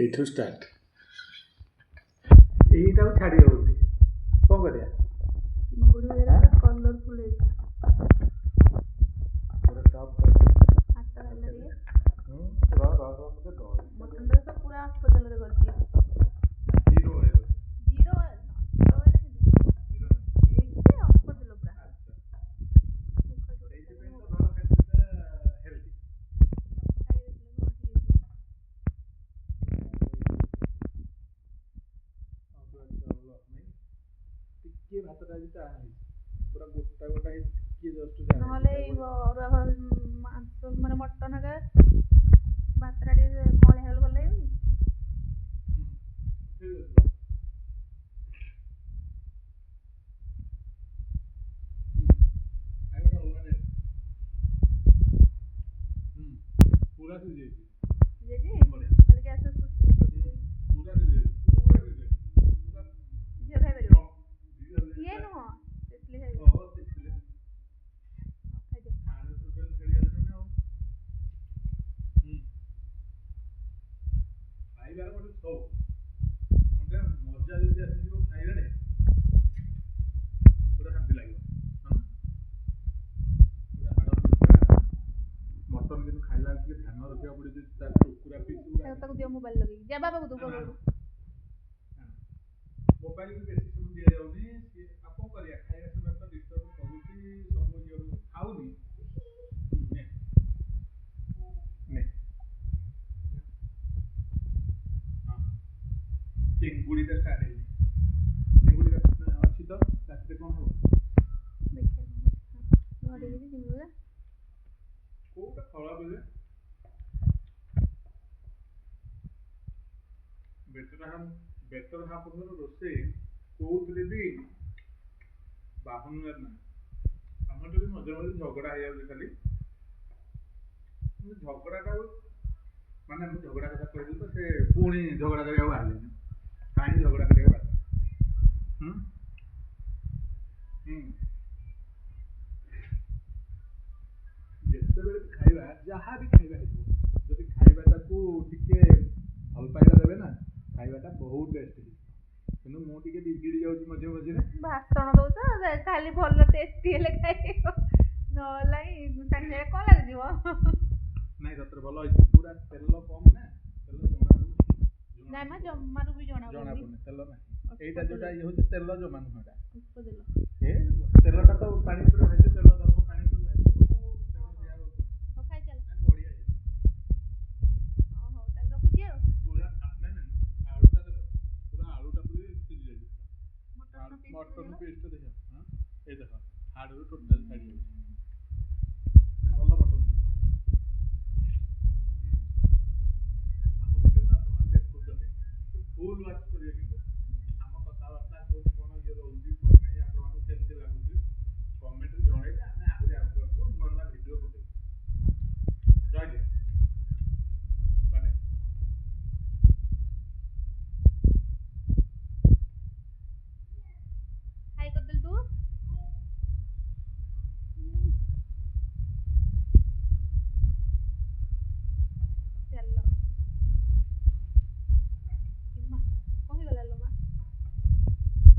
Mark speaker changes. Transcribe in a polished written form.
Speaker 1: ଏଇଠୁ ଷ୍ଟାର୍ଟ। ଏଇଟାକୁ ଛାଡ଼ି ହେଉନି, କ'ଣ କରିବା?
Speaker 2: ଚିଙ୍ଗୁଡ଼ି ଭଜାଟା କଲରଫୁଲ୍ ହେଇଛି।
Speaker 1: ପୁରା ଟପ୍ ଟପ୍।
Speaker 2: ହାତ ହେଲେ ଟିକେ
Speaker 1: ମୋତେ ଡର।
Speaker 2: ମଟନଟା ତ ପୁରା ଅଳ୍ପ ତେଲରେ କରିଛି।
Speaker 1: Zero oil.
Speaker 2: ଜିରୋ ଅଏଲ୍ ନୁହଁ, ଜିରୋ ଅଏଲ୍ କିନ୍ତୁ ହେଇଛି ଅଳ୍ପ ତେଲ ପୁରା।
Speaker 1: ସେଇଥିପାଇଁ ତ ଭଲ ଖାଦ୍ୟଟା ହେଲ୍ଦି।
Speaker 2: ଖାଇ ଦେଖିଲେ ନୁହଁ ଠିକ୍ ହେଇଯିବ।
Speaker 1: ଟିକେ ଭାତଟା ଆଜି ଟାଣ ହେଇଛି, ପୁରା ଗୋଟା ଗୋଟା ହେଇଛି, ଟିକେ ଜଷ୍ଟ ଟାଣ
Speaker 2: ନହେଲେ ଏଇ
Speaker 1: ହେଇଛି।
Speaker 2: ଅରୁଆ ମାଂସ ମାନେ ମଟନ ହେକା ଭାତଟା ଟିକେ କଅଁଳିଆ ହେଲେ ଭଲ ଲାଗିବନି।
Speaker 1: ଠିକ୍ ଅଛି। ପୁରା ସିଝେଇଛି।
Speaker 2: ସିଝେଇଛି ଖାଲି ଗ୍ୟାସ୍
Speaker 1: ପୁରା ସିଝେଇଛି, ପୁରା ସିଝେଇଛି।
Speaker 2: ଝିଅ ଖାଇପାରିବ? ଇଏ ନୁହଁ, ତେତଲି ଖାଇବ।
Speaker 1: ଖାଇବାର ଗୋଟେ ସଉକ, ଗୋଟେ ମଜା ଯଦି ଆସିଯିବ ଖାଇବାରେ ପୁରା ଶାନ୍ତି ଲାଗିବ। ପୁରା ହାଡ଼ ପିଛା ମଟନ୍ କିନ୍ତୁ ଖାଇଲା ଟିକେ ଧ୍ୟାନ ରଖିବାକୁ ପଡ଼ିବ, ତା ଟୁକୁରା ପିସ୍
Speaker 2: ତାକୁ ଦିଅ ମୋବାଇଲ ଲଗେଇକି। ଯା ବାବାକୁ ଦବୁ
Speaker 1: ମୋବାଇଲ ବି ବେଶୀ ସମୟ ଦିଆଯାଉନି। ସିଏ ଆଉ କ'ଣ କରିବା, ଖାଇବା ସମୟରେ ତ ଡିଷ୍ଟର୍ବ କରୁଛି, ସବୁ ଇଏ ହେଉଛି, ଖାଉନି। ଚିଙ୍ଗୁଡ଼ିଟା ଷ୍ଟାର୍ଟ ହେଇନି, ଚିଙ୍ଗୁଡ଼ିଟା ଅଛି ତ, ରାତିରେ କ'ଣ ହବ? କୋଉଟା ଖରାପ ହେଲେ ବେଟର ହାଫର ରୋଷେଇ କୋଉଥିରେ ବି ବାହୁନିବାର ନାହିଁ। ଆମର ଯଦି ମଝିରେ ମଝିରେ ଝଗଡ଼ା ହେଇଯାଉଛି ଖାଲି, ଝଗଡ଼ାଟାକୁ ମାନେ ମୁଁ ଝଗଡ଼ା କଥା କହିଲି ତ ସେ ପୁଣି ଝଗଡ଼ା କରିବାକୁ ବାହାରିଲେନି। କାହିଁକି ଝଗଡ଼ା କରିବାକୁ ବାହାରିଲେ? ଯେତେବେଳେ ବି ଖାଇବା, ଯାହା ବି ଖାଇବା ହେଇଥିବ, ଯଦି ଖାଇବାଟାକୁ ଟିକେ ଭଲ ପାଇବା ଦେବେ ନା, ଖାଇବାଟା ବହୁତ ଟେଷ୍ଟ ହେଇଯିବ। କିନ୍ତୁ ମୁଁ ଟିକେ ବିଗିଡ଼ି ଯାଉଛି ମଝିରେ ମଝିରେ।
Speaker 2: ଭାଷଣ ଦଉଛ ଖାଲି ଭଲ ଟେଷ୍ଟି ହେଲେ ଖାଇବ, ନହେଲେ ସାଙ୍ଗେ ସାଙ୍ଗେ କ'ଣ ଲାଗିଯିବ?
Speaker 1: ନାଇଁ ସତରେ ଭଲ ହେଇଛି, ପୁରା ତେଲ କମ୍ ନା, ତେଲ ଜଣା ପଡୁଛି।
Speaker 2: ନାଇଁ ମା ଜମାରୁ ବି ଜଣା
Speaker 1: ପଡୁନି ତେଲ ନାହିଁ। ଏଇଟା ଯୋଉଟା ଇଏ ହଉଛି ତେଲ ଜମା ନୁହଁ, ଏଟା ତେଲଟା ତ ପାଣି ଉପରେ ଭାଜିବ, ତେଲ ଧର୍ମ ପାଣି ଉପରେ ଭାଜିବ ଆଉ ତେଲ ଦିଆହବ।
Speaker 2: ହଉ ଖାଇଚାଲ।
Speaker 1: ବଢିଆ ହେଇଛି।
Speaker 2: ହଉ ତାହେଲେ ରଖୁଛି ଆଉ।
Speaker 1: ପୁରା ନାଇଁ ଆଳୁଟା ଦେଖ, ପୁରା ଆଳୁଟା ପୁରା ସିଝି ଯାଇଛି। ମଟନ ପିସ୍ଟା ଦେଖ, ଏଇ ଦେଖ ହାଡ଼ରୁ ଟୋଟାଲ ଛାଡ଼ି ଯାଉଛି। ଭଲ ମଟନ ଦେଇଛି। ଆମ ଭିଡ଼ିଓ ତ ଆପଣମାନେ ଦେଖୁଛନ୍ତି, ଫୁଲ୍ ୱାଚ୍ କରିବେ।